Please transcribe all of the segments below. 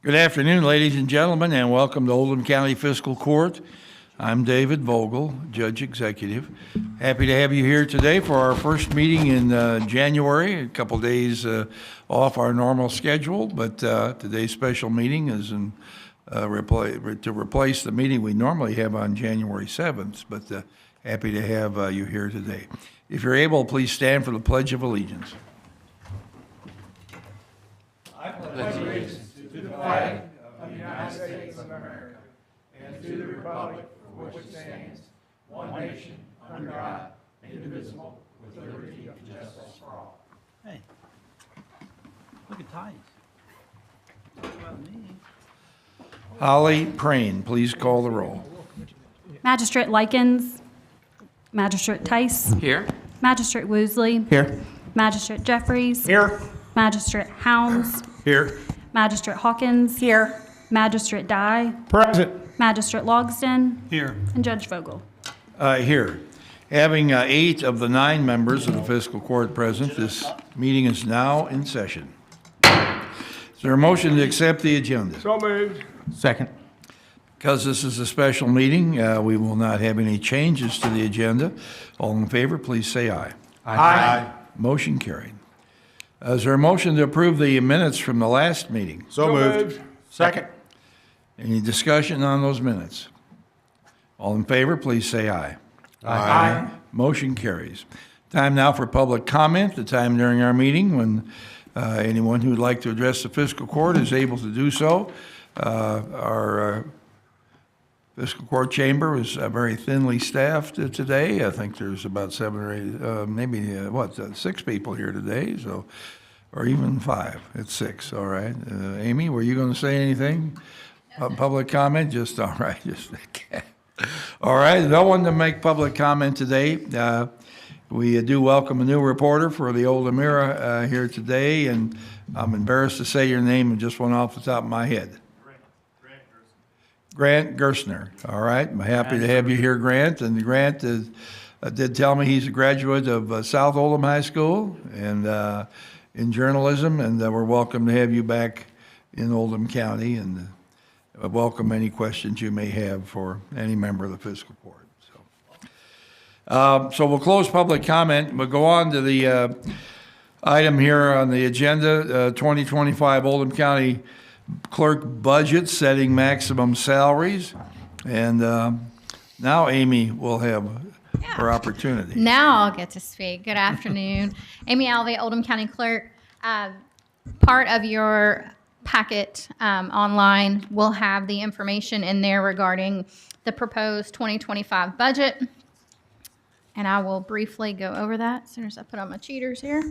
Good afternoon, ladies and gentlemen, and welcome to Oldham County Fiscal Court. I'm David Vogel, Judge Executive. Happy to have you here today for our first meeting in January, a couple days off our normal schedule, but today's special meeting is to replace the meeting we normally have on January 7th, but happy to have you here today. If you're able, please stand for the Pledge of Allegiance. I pledge allegiance to the flag of the United States of America and to the republic for which it stands, one nation, under God, indivisible, with liberty and justice for all. Hey, look at ties. Talk about me. Holly Prane, please call the roll. Magistrate Likens. Magistrate Tice. Here. Magistrate Woosley. Here. Magistrate Jeffries. Here. Magistrate Hounds. Here. Magistrate Hawkins. Here. Magistrate Dye. Present. Magistrate Logsdon. Here. And Judge Vogel. Here. Having 8 of the 9 members of the fiscal court present, this meeting is now in session. Is there a motion to accept the agenda? So moved. Second. Because this is a special meeting, we will not have any changes to the agenda. All in favor, please say aye. Aye. Motion carried. Is there a motion to approve the minutes from the last meeting? So moved. Second. Any discussion on those minutes? All in favor, please say aye. Aye. Motion carries. Time now for public comment, the time during our meeting when anyone who would like to address the fiscal court is able to do so. Our fiscal court chamber is very thinly staffed today. I think there's about 7 or 8, maybe 6 people here today, so, or even 5. It's 6. All right. Amy, were you going to say anything? Public comment? Just all right. Just all right. No one to make public comment today. We do welcome a new reporter for the Oldham Era here today, and I'm embarrassed to say your name and just went off the top of my head. Grant Gerstner. All right. I'm happy to have you here, Grant. And Grant did tell me he's a graduate of South Oldham High School and in journalism, and we're welcome to have you back in Oldham County, and welcome any questions you may have for any member of the fiscal court. So we'll close public comment. We'll go on to the item here on the agenda, 2025 Oldham County Clerk budget setting maximum salaries. And now Amy will have her opportunity. Now I'll get to speak. Good afternoon. Amy Alvey, Oldham County Clerk. Part of your packet online will have the information in there regarding the proposed 2025 budget. And I will briefly go over that as soon as I put on my cheaters here.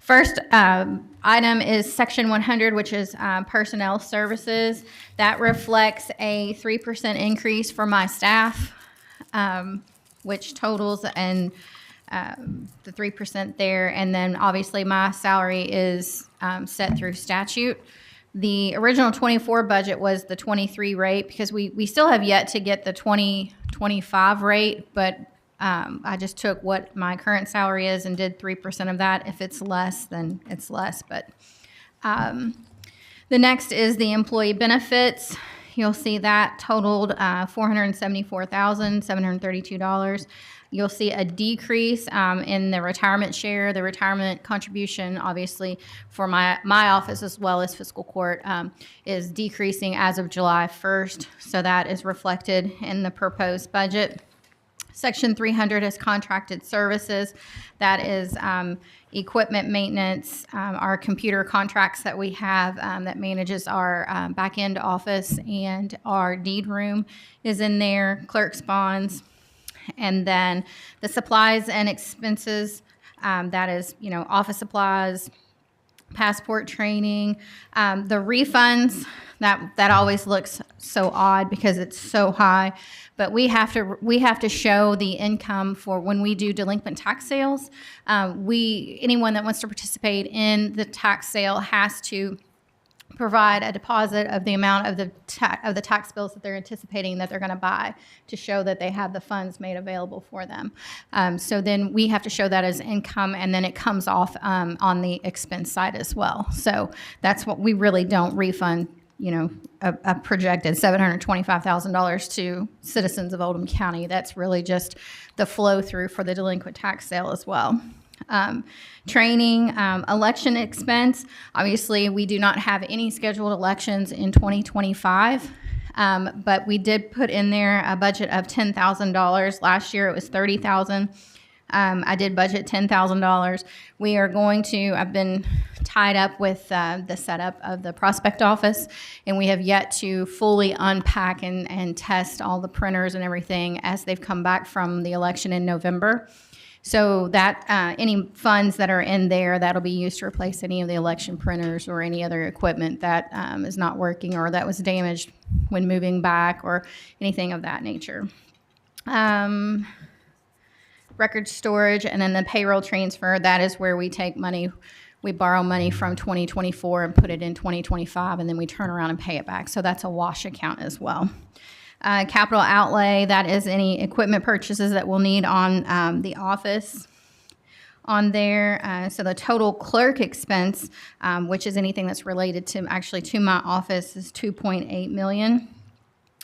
First item is Section 100, which is personnel services. That reflects a 3% increase for my staff, which totals and the 3% there. And then obviously my salary is set through statute. The original 24 budget was the 23 rate because we still have yet to get the 2025 rate, but I just took what my current salary is and did 3% of that. If it's less, then it's less. But the next is the employee benefits. You'll see that totaled $474,732. You'll see a decrease in the retirement share. The retirement contribution, obviously, for my office as well as fiscal court is decreasing as of July 1st. So that is reflected in the proposed budget. Section 300 is contracted services. That is equipment maintenance, our computer contracts that we have that manages our back-end office, and our deed room is in there, clerk's bonds, and then the supplies and expenses, that is, office supplies, passport training, the refunds. That always looks so odd because it's so high, but we have to show the income for when we do delinquent tax sales. Anyone that wants to participate in the tax sale has to provide a deposit of the amount of the tax bills that they're anticipating that they're going to buy to show that they have the funds made available for them. So then we have to show that as income, and then it comes off on the expense side as well. So that's what we really don't refund, a projected $725,000 to citizens of Oldham County. That's really just the flow through for the delinquent tax sale as well. Training, election expense. Obviously, we do not have any scheduled elections in 2025, but we did put in there a budget of $10,000. Last year, it was $30,000. I did budget $10,000. We are going to, I've been tied up with the setup of the prospect office, and we have yet to fully unpack and test all the printers and everything as they've come back from the election in November. So that any funds that are in there, that'll be used to replace any of the election printers or any other equipment that is not working or that was damaged when moving back or anything of that nature. Record storage, and then the payroll transfer, that is where we take money, we borrow money from 2024 and put it in 2025, and then we turn around and pay it back. So that's a wash account as well. Capital outlay, that is any equipment purchases that we'll need on the office on there. So the total clerk expense, which is anything that's related to my office, is $2.8 million.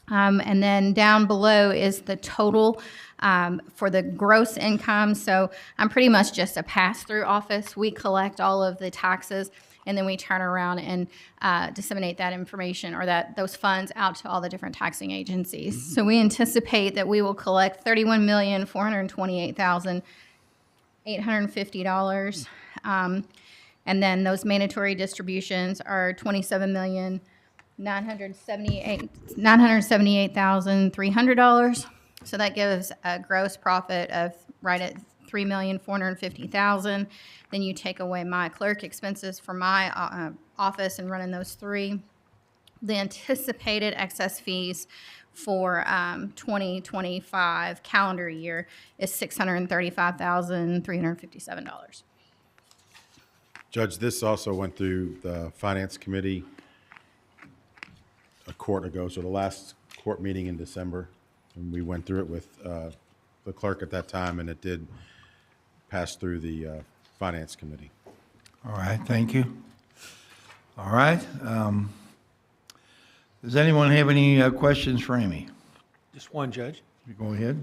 And then down below is the total for the gross income. So I'm pretty much just a pass-through office. We collect all of the taxes, and then we turn around and disseminate that information or those funds out to all the different taxing agencies. So we anticipate that we will collect $31,428,850. And then those mandatory distributions are $27,978,300. So that gives a gross profit of right at $3,450,000. Then you take away my clerk expenses for my office and running those three. The anticipated excess fees for 2025 calendar year is $635,357. Judge, this also went through the Finance Committee a court ago, so the last court meeting in December, and we went through it with the clerk at that time, and it did pass through the Finance Committee. All right, thank you. All right. Does anyone have any questions for Amy? Just one, Judge. You go ahead.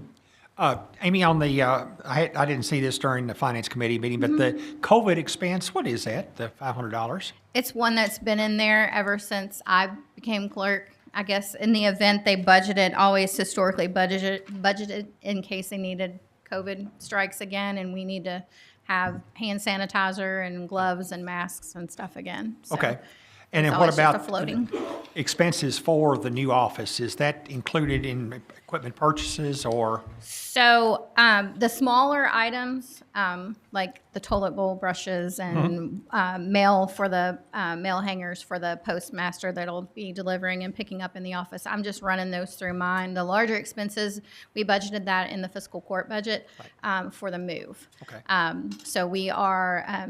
Amy, on the, I didn't see this during the Finance Committee meeting, but the COVID expense, what is that, the $500? It's one that's been in there ever since I became clerk. I guess in the event they always historically budgeted in case they needed COVID strikes again, and we need to have hand sanitizer and gloves and masks and stuff again. So Okay. And it's then what always just a about floating? expenses for the new office? Is that included in equipment purchases or? So the smaller items, like the toilet bowl brushes and mail for the mail hangers for the postmaster that'll be delivering and picking up in the office, I'm just running those through mine. The larger expenses, we budgeted that in the fiscal court budget for the move. Okay. So we are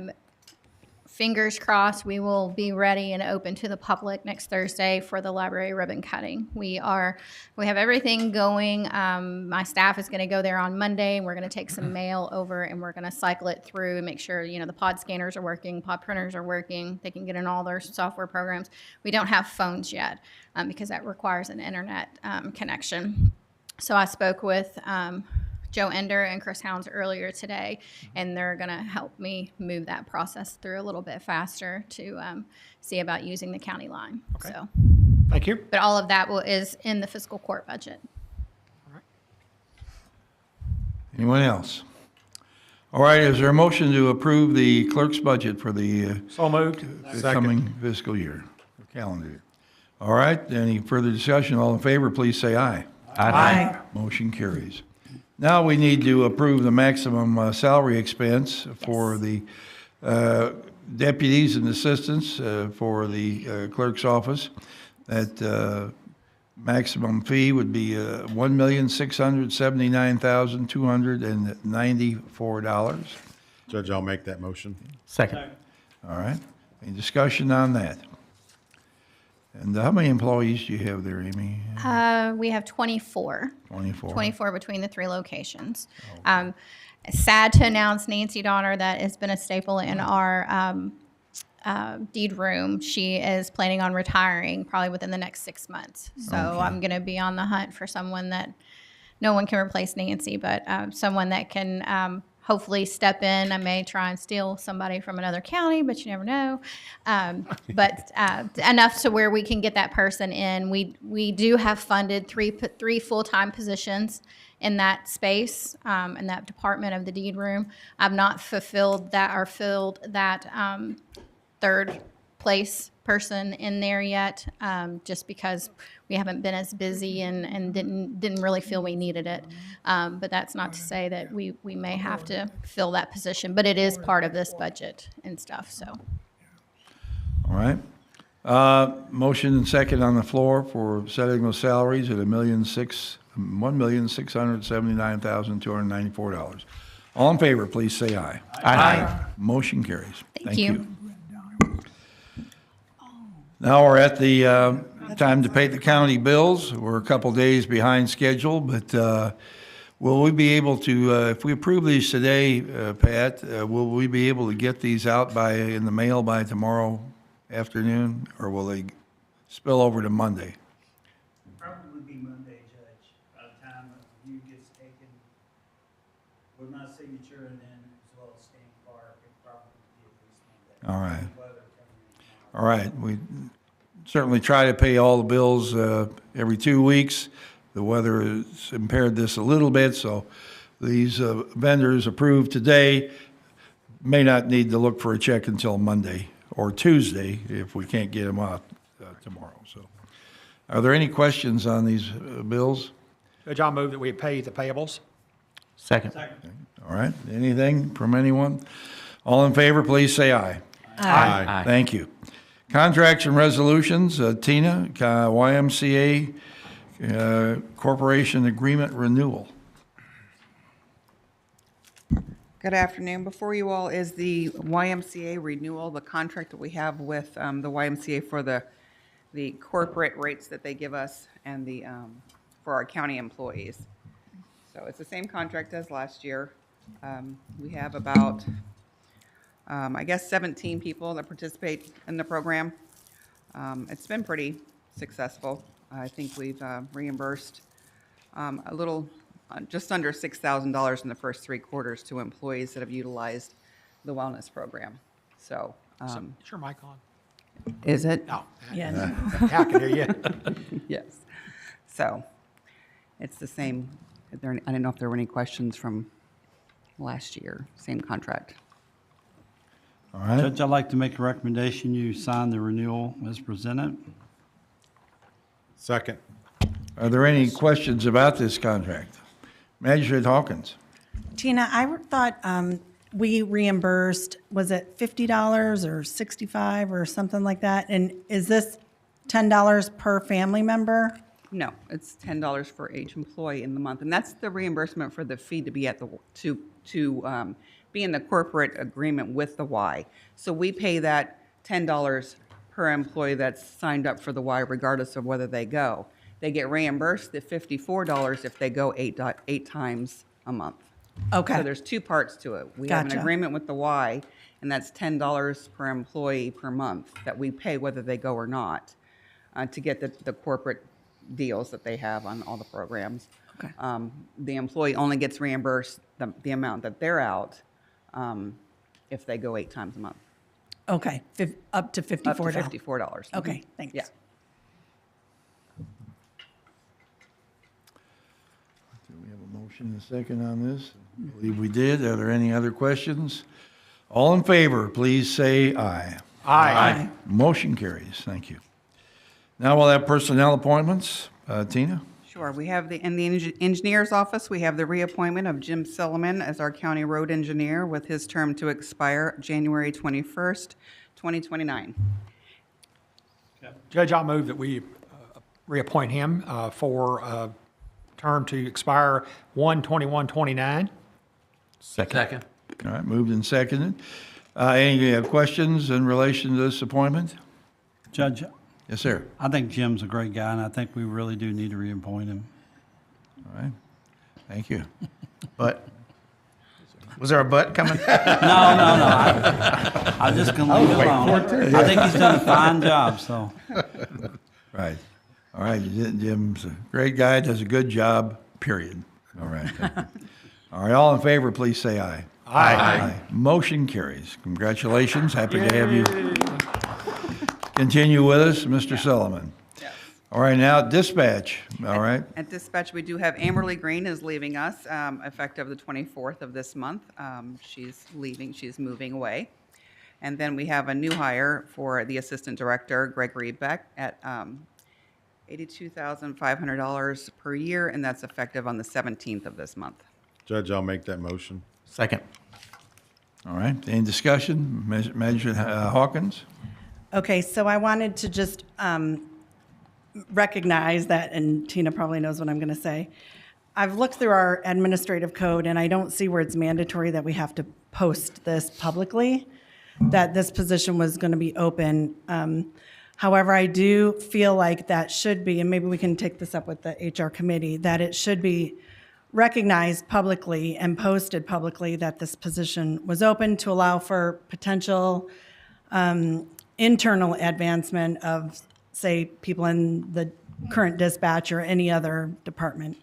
fingers crossed, we will be ready and open to the public next Thursday for the library ribbon cutting. We have everything going. My staff is going to go there on Monday, and we're going to take some mail over, and we're going to cycle it through and make sure, the pod scanners are working, pod printers are working. They can get in all their software programs. We don't have phones yet because that requires an internet connection. So I spoke with Joe Ender and Chris Hounds earlier today, and they're going to help me move that process through a little bit faster to see about using the county line. Okay. So, Thank you. but all of that is in the fiscal court budget. Anyone else? All right, is there a motion to approve the clerk's budget for the So moved. coming fiscal year, or calendar year? All right, any further discussion? All in favor, please say aye. Aye. Motion carries. Now we need to approve the maximum salary expense for the deputies and assistants for the clerk's office. That maximum fee would be $1,679,294. Judge, I'll make that motion. Second. All right. Any discussion on that? And how many employees do you have there, Amy? We have 24. 24. 24 between the 3 locations. Sad to announce Nancy Donner, that has been a staple in our deed room. She is planning on retiring probably within the next 6 months. So I'm going to be on the hunt for someone that, no one can replace Nancy, but someone that can hopefully step in. I may try and steal somebody from another county, but you never know. But enough to where we can get that person in. We do have funded three full-time positions in that space, in that department of the deed room. I've not filled that third place person in there yet, just because we haven't been as busy and didn't really feel we needed it. But that's not to say that we may have to fill that position, but it is part of this budget and stuff, so. All right. Motion and second on the floor for setting those salaries at $1,679,294. All in favor, please say aye. Aye. Motion carries. Thank you. Now we're at the time to pay the county bills. We're a couple days behind schedule, but will we be able to, if we approve these today, Pat, will we be able to get these out in the mail by tomorrow afternoon, or will they spill over to Monday? Probably be Monday, Judge, by the time the review gets taken with my signature and then as well as Stan Clark, it probably be at least Monday. All right. Weather coming in tomorrow. All right, we certainly try to pay all the bills every 2 weeks. The weather has impaired this a little bit, so these vendors approved today may not need to look for a check until Monday or Tuesday if we can't get them out tomorrow. So, are there any questions on these bills? Judge, I'll move that we pay the payables. Second. All right, anything from anyone? All in favor, please say aye. Aye. Thank you. Contracts and resolutions, Tina, YMCA Corporation Agreement Renewal. Good afternoon. Before you all is the YMCA renewal, the contract that we have with the YMCA for the corporate rates that they give us and for our county employees. So it's the same contract as last year. We have about, I guess, 17 people that participate in the program. It's been pretty successful. I think we've reimbursed a little, just under $6,000 in the first 3 quarters to employees that have utilized the wellness program. So, Is your mic on? is it? No. Yeah. Yeah, I can hear you. Yes. So, it's the same. I didn't know if there were any questions from last year. Same contract. All right, Judge, I'd like to make a recommendation, you sign the renewal as presented. Second. are there any questions about this contract? Magistrate Hawkins. Tina, I thought we reimbursed, was it $50 or $65 or something like that? And is this $10 per family member? No, it's $10 for each employee in the month, and that's the reimbursement for the fee to be at the to be in the corporate agreement with the Y. So we pay that $10 per employee that's signed up for the Y, regardless of whether they go. They get reimbursed the $54 if they go eight times a month. Okay. So there's 2 parts to it. We have an Gotcha. agreement with the Y, and that's $10 per employee per month that we pay whether they go or not, to get the corporate deals that they have on all the programs. Okay. The employee only gets reimbursed the amount that they're out if they go 8 times a month. Okay, up to $54. Up to $54. Okay, thanks. Yeah. Do we have a motion and a second on this? I believe we did. Are there any other questions? All in favor, please say aye. Aye. Motion carries. Thank you. Now we'll have personnel appointments. Tina? Sure. We have in the engineer's office, we have the reappointment of Jim Silliman as our county road engineer with his term to expire January 21st, 2029. Judge, I'll move that we reappoint him for a term to expire 1/21/29. Second. All right, moved and seconded. Any questions in relation to this appointment? Judge, Yes, sir. I think Jim's a great guy, and I think we really do need to reappoint him. All right. Thank you. But, was there a but coming? No. I was just going to leave it alone. I think he's done a fine job, so. Right. All right, Jim's a great guy, does a good job, period. All right. All right, all in favor, please say aye. Aye. Motion carries. Congratulations, happy to have you continue with us, Mr. Sullivan. Yes. All right, now dispatch, all right? At dispatch, we do have Amberly Green is leaving us effective the 24th of this month. She's leaving, she's moving away. And then we have a new hire for the assistant director, Gregory Beck, at $82,500 per year, and that's effective on the 17th of this month. Judge, I'll make that motion. Second. All right, any discussion? Magistrate Hawkins? Okay, so I wanted to just recognize that, and Tina probably knows what I'm going to say. I've looked through our administrative code, and I don't see where it's mandatory that we have to post this publicly, that this position was going to be open. However, I do feel like that should be, and maybe we can take this up with the HR committee, that it should be recognized publicly and posted publicly that this position was open to allow for potential internal advancement of, say, people in the current dispatch or any other department.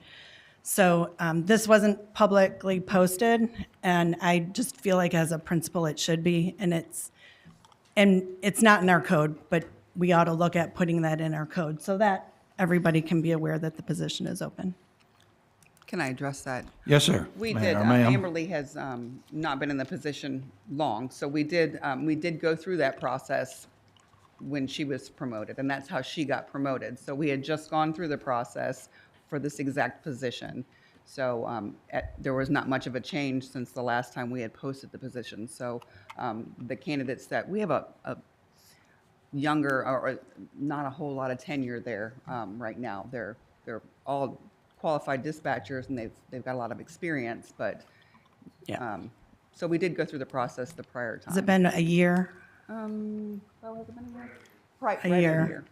So this wasn't publicly posted, and I just feel like as a principal it should be, and it's not in our code, but we ought to look at putting that in our code so that everybody can be aware that the position is open. Can I address that? Yes, sir. We Ma'am, did. ma'am. Amberly has not been in the position long, so we did go through that process when she was promoted, and that's how she got promoted. So we had just gone through the process for this exact position. So there was not much of a change since the last time we had posted the position. So the candidates that we have a younger or not a whole lot of tenure there right now. They're all qualified dispatchers, and they've got a lot of experience, but Yeah. so we did go through the process the prior time. Has it been a year? Has it been a year? Right, A right year.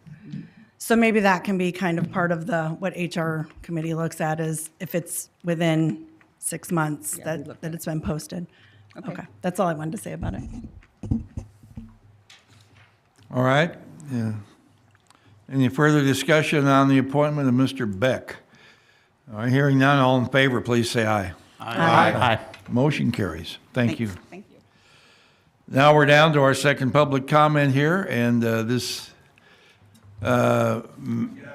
So maybe that can be kind of part of what HR committee looks at, is if it's within 6 months Yeah, we looked that at it's been posted. Okay. Okay, that's all I wanted to say about it. All right. Yeah. Any further discussion on the appointment of Mr. Beck? All right, hearing none, all in favor, please say aye. Aye. Motion carries. Thank you. Thank you. Now we're down to our second public comment here, and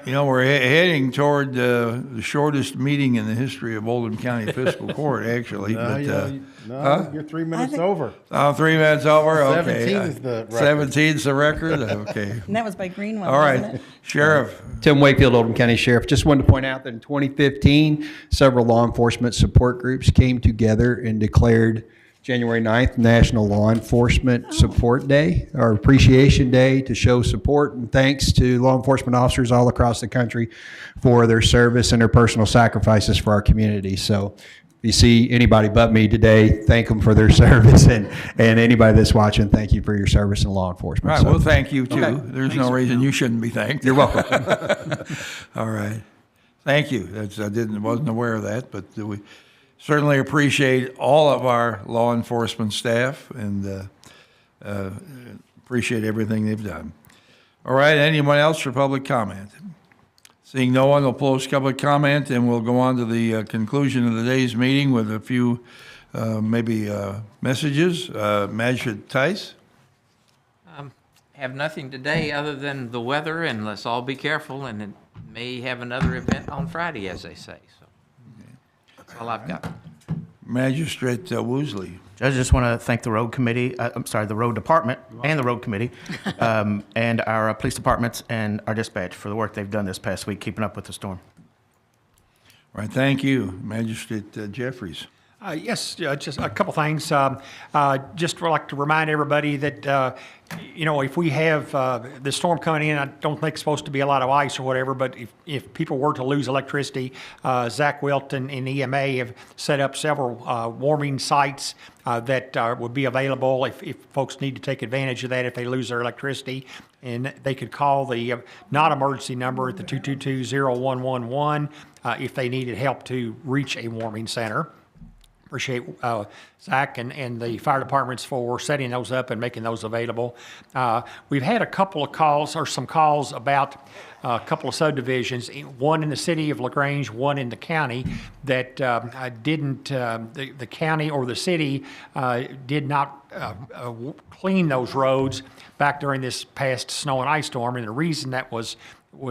we're heading toward the shortest meeting in the history of Oldham County Fiscal Court, actually. You're 3 minutes over. 3 minutes over, okay. 17 is the record. 17's the record, okay. And that was by Greenwell, All wasn't right, it? Sheriff. Tim Wakefield, Oldham County Sheriff. Just wanted to point out that in 2015, several law enforcement support groups came together and declared January 9th National Law Enforcement Support Day, or Appreciation Day, to show support and thanks to law enforcement officers all across the country for their service and their personal sacrifices for our community. So if you see anybody but me today, thank them for their service, and anybody that's watching, thank you for your service in law All enforcement. right, So- well, thank you, too. Okay. There's no reason you shouldn't be thanked. You're welcome. All right. Thank you. Wasn't aware of that, but we certainly appreciate all of our law enforcement staff and appreciate everything they've done. All right, anyone else for public comment? Seeing no one, we'll close public comment, and we'll go on to the conclusion of the day's meeting with a few messages. Magistrate Tice? Have nothing today other than the weather, and let's all be careful, and it may have another event on Friday, as they say. So that's all I've got. Magistrate Woosley. Judge, I just want to thank the road committee, the road department and the road committee, and our police departments and our dispatch for the work they've done this past week, keeping up with the storm. All right, thank you. Magistrate Jeffries. Yes, just a couple things. Just would like to remind everybody that, if we have the storm coming in, I don't think it's supposed to be a lot of ice or whatever, but if people were to lose electricity, Zach Wilton and EMA have set up several warming sites that would be available if folks need to take advantage of that if they lose their electricity. And they could call the not-emergency number at the 222-0111 if they needed help to reach a warming center. Appreciate Zach and the fire departments for setting those up and making those available. We've had a couple of calls, or some calls, about a couple of subdivisions, one in the city of LaGrange, one in the county, that the county or the city did not clean those roads back during this past snow and ice storm. And the reason that was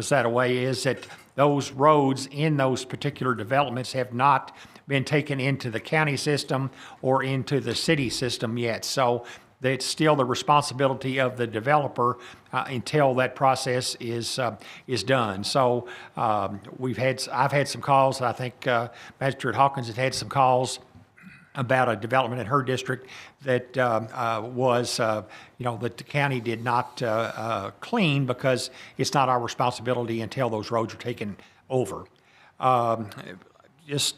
that way is that those roads in those particular developments have not been taken into the county system or into the city system yet. So it's still the responsibility of the developer until that process is done. So I've had some calls. I think Magistrate Hawkins has had some calls about a development in her district that that the county did not clean because it's not our responsibility until those roads are taken over.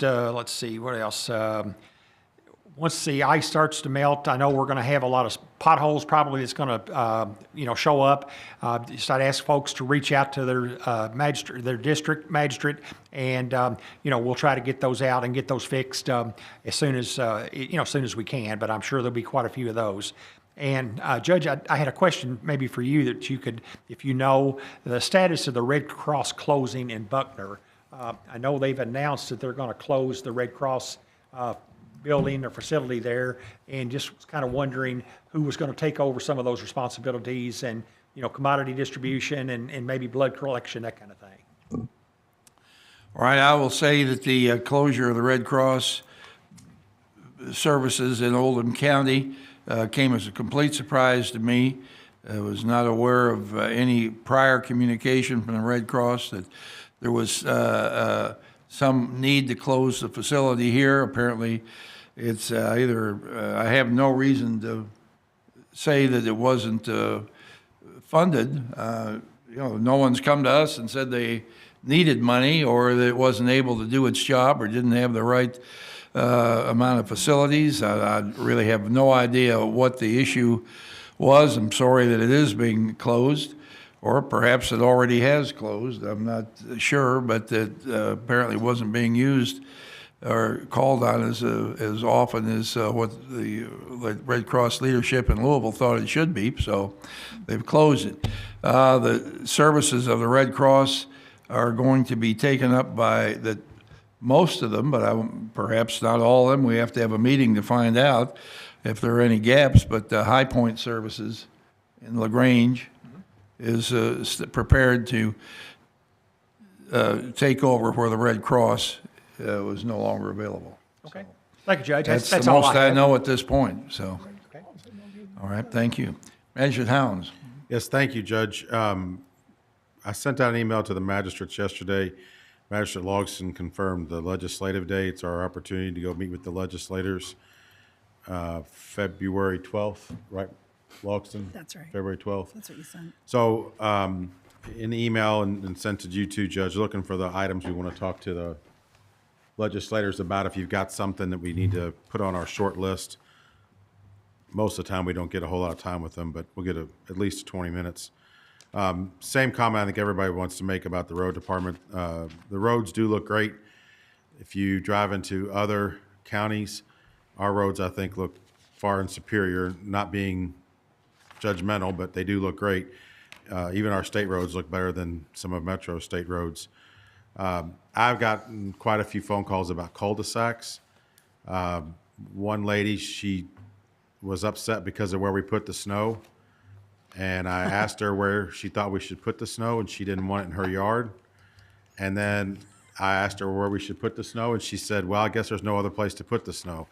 Let's see, what else? Once the ice starts to melt, I know we're going to have a lot of potholes probably that's going to, show up. Just I'd ask folks to reach out to their district magistrate, and we'll try to get those out and get those fixed as soon as we can. But I'm sure there'll be quite a few of those. And Judge, I had a question maybe for you that you could, if you know the status of the Red Cross closing in Buckner. I know they've announced that they're going to close the Red Cross building or facility there, and just was kind of wondering who was going to take over some of those responsibilities and, commodity distribution and maybe blood collection, that kind of thing. All right, I will say that the closure of the Red Cross services in Oldham County came as a complete surprise to me. I was not aware of any prior communication from the Red Cross that there was some need to close the facility here. Apparently, it's either I have no reason to say that it wasn't funded. No one's come to us and said they needed money or that it wasn't able to do its job or didn't have the right amount of facilities. I really have no idea what the issue was. I'm sorry that it is being closed, or perhaps it already has closed. I'm not sure, but it apparently wasn't being used or called on as often as what the Red Cross leadership in Louisville thought it should be, so they've closed it. The services of the Red Cross are going to be taken up by most of them, but perhaps not all of them. We have to have a meeting to find out if there are any gaps, but High Point Services in LaGrange is prepared to take over where the Red Cross was no longer available. Okay. Thank you, Judge. That's the all most I I have. know at this point, so. Okay. All right, thank you. Magistrate Hounds. Yes, thank you, Judge. I sent out an email to the magistrates yesterday. Magistrate Logston confirmed the legislative day. It's our opportunity to go meet with the legislators. February 12th, right, Logston? That's right. February 12th. That's what you sent. So in the email and sent to you too, Judge, looking for the items we want to talk to the legislators about. If you've got something that we need to put on our short list, most of the time we don't get a whole lot of time with them, but we'll get at least 20 minutes. Same comment I think everybody wants to make about the road department. The roads do look great. If you drive into other counties, our roads, I think, look far and superior, not being judgmental, but they do look great. Even our state roads look better than some of Metro state roads. I've gotten quite a few phone calls about cul-de-sacs. One lady, she was upset because of where we put the snow. And I asked her where she thought we should put the snow, and she didn't want it in her yard. And then I asked her where we should put the snow, and she said, well, I guess there's no other place to put the snow.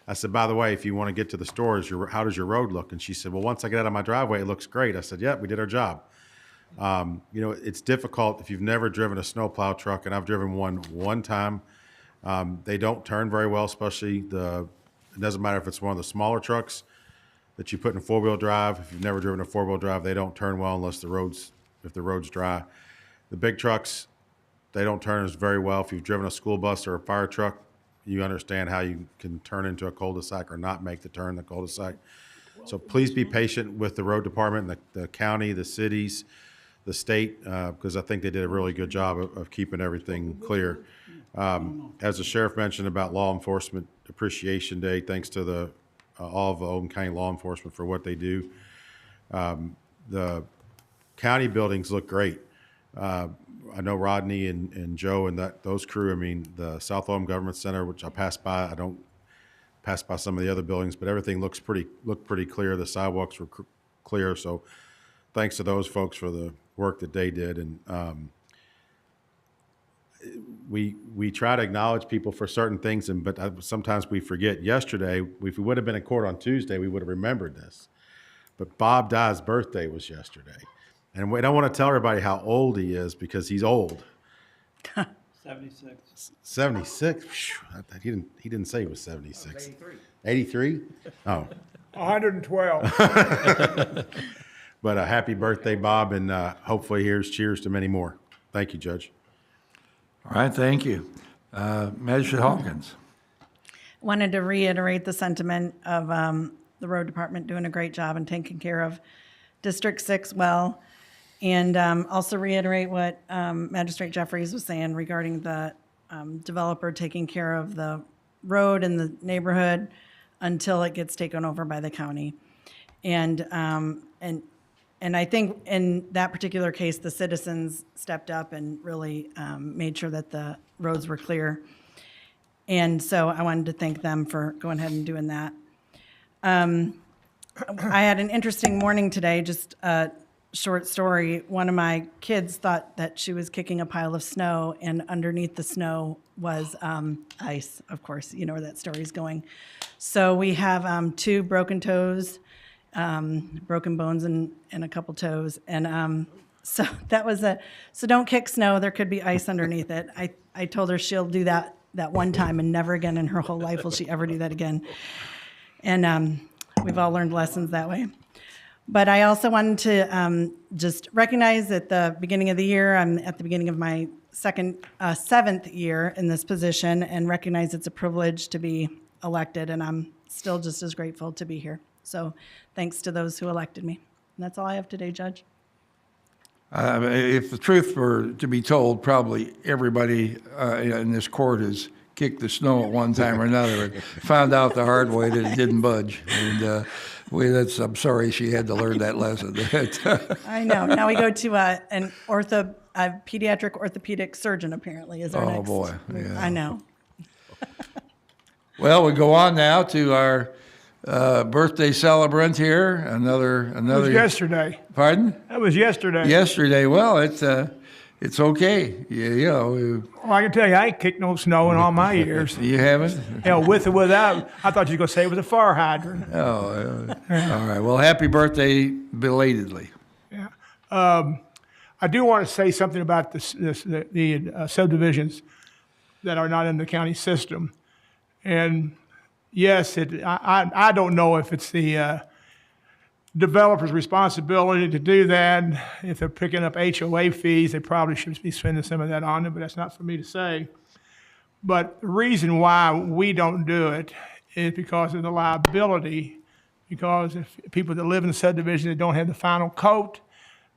I said, by the way, if you want to get to the stores, how does your road look? And she said, well, once I get out of my driveway, it looks great. I said, yeah, we did our job. It's difficult if you've never driven a snowplow truck, and I've driven one time. They don't turn very well, especially it doesn't matter if it's one of the smaller trucks that you put in four-wheel drive. If you've never driven a four-wheel drive, they don't turn well unless if the road's dry. The big trucks, they don't turn as very well. If you've driven a school bus or a fire truck, you understand how you can turn into a cul-de-sac or not make the turn in the cul-de-sac. So please be patient with the road department, the county, the cities, the state, because I think they did a really good job of keeping everything clear. As the sheriff mentioned about Law Enforcement Appreciation Day, thanks to all of the Oldham County law enforcement for what they do. The county buildings look great. I know Rodney and Joe and those crew. I mean, the South Oldham Government Center, which I passed by. I don't pass by some of the other buildings, but everything looked pretty clear. The sidewalks were clear. So, thanks to those folks for the work that they did. And we try to acknowledge people for certain things, but sometimes we forget. Yesterday, if we would have been in court on Tuesday, we would have remembered this. But Bob Dye's birthday was yesterday. And we don't want to tell everybody how old he is because he's old. 76. 76? He didn't say he was 76. 83. 83? Oh. 112. But a happy birthday, Bob, and hopefully here's cheers to many more. Thank you, Judge. All right, thank you. Magistrate Hawkins. Wanted to reiterate the sentiment of the road department doing a great job and taking care of District 6 well. And also reiterate what Magistrate Jeffries was saying regarding the developer taking care of the road and the neighborhood until it gets taken over by the county. And I think in that particular case, the citizens stepped up and really made sure that the roads were clear. And so I wanted to thank them for going ahead and doing that. I had an interesting morning today, just a short story. One of my kids thought that she was kicking a pile of snow, and underneath the snow was ice, of course. You know where that story's going. So we have 2 broken toes, broken bones and a couple toes. And so that was so don't kick snow. There could be ice underneath it. I told her she'll do that one time and never again in her whole life will she ever do that again. And we've all learned lessons that way. But I also wanted to just recognize at the beginning of the year, I'm at the beginning of my 7th year in this position, and recognize it's a privilege to be elected, and I'm still just as grateful to be here. So thanks to those who elected me. And that's all I have today, Judge. If the truth were to be told, probably everybody in this court has kicked the snow at one time or another and found out the hard way that it didn't budge. And I'm sorry she had to learn that lesson. I know. Now we go to a pediatric orthopedic surgeon, apparently, is our next. Oh, boy. Yeah. I know. Well, we go on now to our birthday celebrant here. Another. It was yesterday. Pardon? That was yesterday. Yesterday. Well, it's okay. You know. Well, I can tell you, I ain't kicked no snow in all my years. You haven't? With or without. I thought you were going to say it was a fire hydrant. Oh, all right. Well, happy birthday belatedly. Yeah. I do want to say something about the subdivisions that are not in the county system. And yes, I don't know if it's the developer's responsibility to do that. If they're picking up HOA fees, they probably should be spending some of that on it, but that's not for me to say. But the reason why we don't do it is because of the liability, because if people that live in the subdivision that don't have the final coat,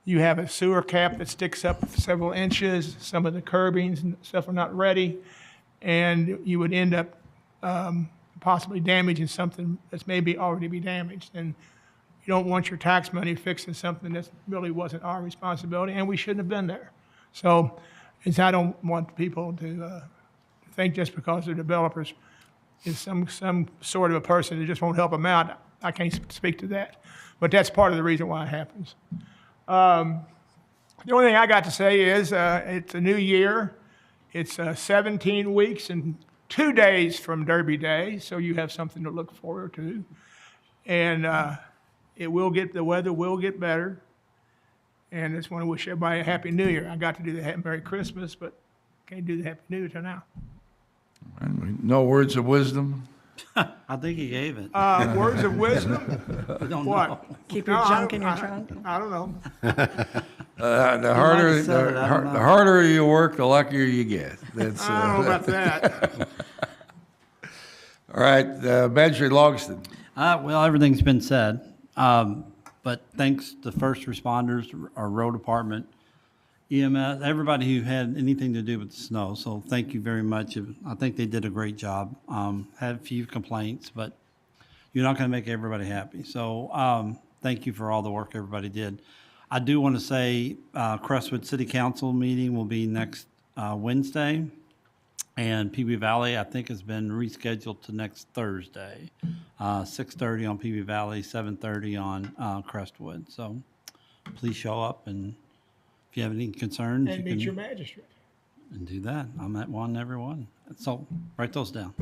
you have a sewer cap that sticks up several inches, some of the curbings and stuff are not ready, and you would end up possibly damaging something that's maybe already be damaged. And you don't want your tax money fixing something that really wasn't our responsibility, and we shouldn't have been there. So I don't want people to think just because they're developers is some sort of a person that just won't help them out. I can't speak to that. But that's part of the reason why it happens. The only thing I got to say is it's a new year. It's 17 weeks and 2 days from Derby Day, so you have something to look forward to. And the weather will get better. And I just want to wish everybody a Happy New Year. I got to do the Merry Christmas, but can't do the Happy New Year till now. No words of wisdom? I think he gave it. Words of wisdom? I don't know. What? Keep your No, junk in your trunk. I don't know. The harder, have said it, I don't the know. harder you work, the luckier you get. That's, I don't know about that. all right, Magistrate Logston. Well, everything's been said, but thanks to first responders, our road department, EMS, everybody who had anything to do with the snow. So thank you very much. I think they did a great job. Had a few complaints, but you're not going to make everybody happy. So thank you for all the work everybody did. I do want to say Crestwood City Council meeting will be next Wednesday. And PB Valley, I think, has been rescheduled to next Thursday, 6:30 on PB Valley, 7:30 on Crestwood. So please show up, and if you have any concerns, And you meet your can magistrate. and do that. I'm at one, every one. So write those down.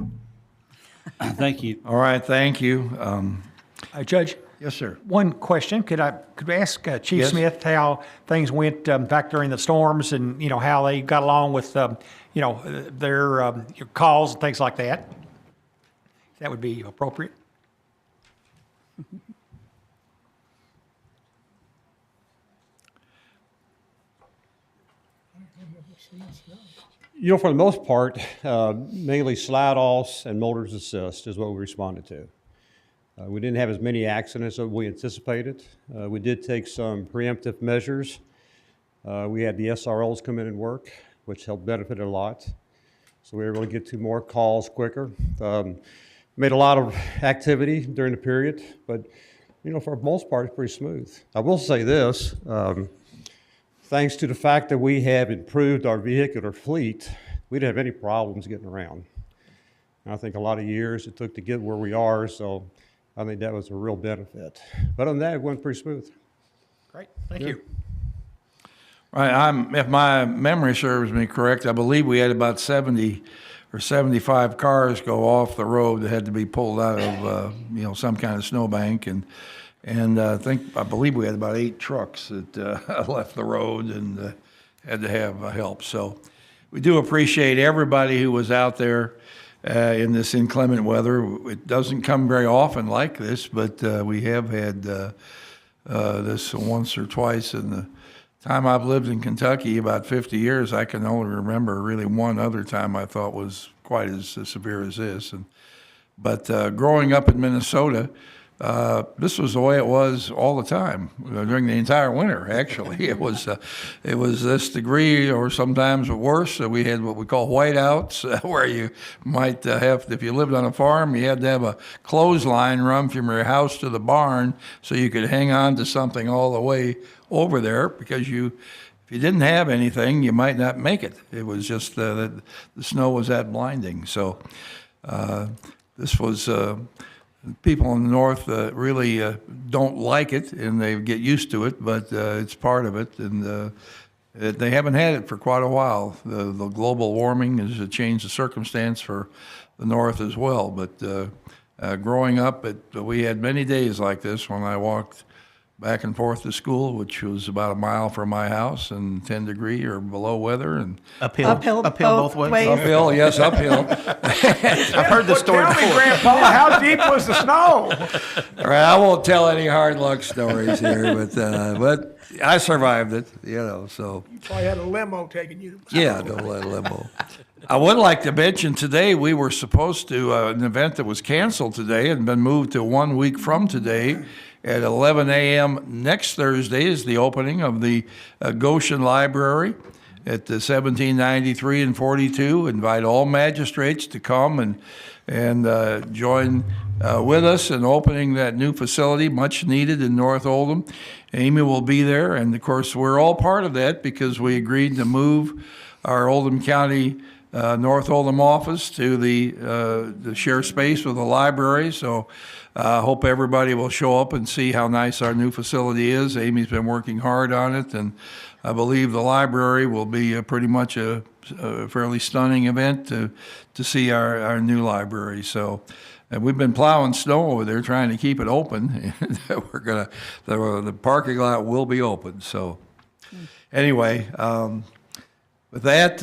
Thank you. All right, thank you. Judge, Yes, sir. one question. Could I ask Chief Yes. Smith how things went back during the storms and, how they got along with, their calls and things like that? That would be appropriate. For the most part, mainly slide offs and motor's assist is what we responded to. We didn't have as many accidents as we anticipated. We did take some preemptive measures. We had the SROs come in and work, which helped benefit a lot. So we were able to get to more calls quicker. Made a lot of activity during the period, but for the most part, it's pretty smooth. I will say this, thanks to the fact that we have improved our vehicular fleet, we didn't have any problems getting around. And I think a lot of years it took to get where we are, so I think that was a real benefit. But other than that, it went pretty smooth. Great, thank you. Right, if my memory serves me correct, I believe we had about 70 or 75 cars go off the road that had to be pulled out of, some kind of snowbank. And I believe we had about 8 trucks that left the road and had to have help. So we do appreciate everybody who was out there in this inclement weather. It doesn't come very often like this, but we have had this once or twice in the time I've lived in Kentucky, about 50 years. I can only remember really one other time I thought was quite as severe as this. But growing up in Minnesota, this was the way it was all the time during the entire winter. Actually, it was this degree, or sometimes worse. We had what we call whiteouts, where you might have, if you lived on a farm, you had to have a clothesline run from your house to the barn so you could hang on to something all the way over there, because if you didn't have anything, you might not make it. It was just that the snow was that blinding. So this was. People in the north really don't like it, and they get used to it, but it's part of it, and they haven't had it for quite a while. The global warming has changed the circumstance for the north as well, but growing up, we had many days like this when I walked back and forth to school, which was about a mile from my house, and 10 degree or below weather, and Uphill both ways. uphill, yes, uphill. I've heard this story Tell me, before. Grandpa, how deep was the snow? All right, I won't tell any hard luck stories here, but I survived it, so. You probably had a limo taking you. Yeah, don't let limo. I would like to mention today, we were supposed to, an event that was canceled today and been moved to 1 week from today. At 11 a.m. next Thursday is the opening of the Goshen Library at the 1793 and 42. Invite all magistrates to come and join with us in opening that new facility, much needed in North Oldham. Amy will be there, and of course, we're all part of that because we agreed to move our Oldham County North Oldham office to the share space with the library. So I hope everybody will show up and see how nice our new facility is. Amy's been working hard on it, and I believe the library will be pretty much a fairly stunning event to see our new library. So and we've been plowing snow over there trying to keep it open. The parking lot will be open. So anyway, With that,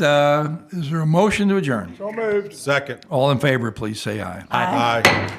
is there a motion to adjourn? So moved. Second. All in favor, please say aye. Aye.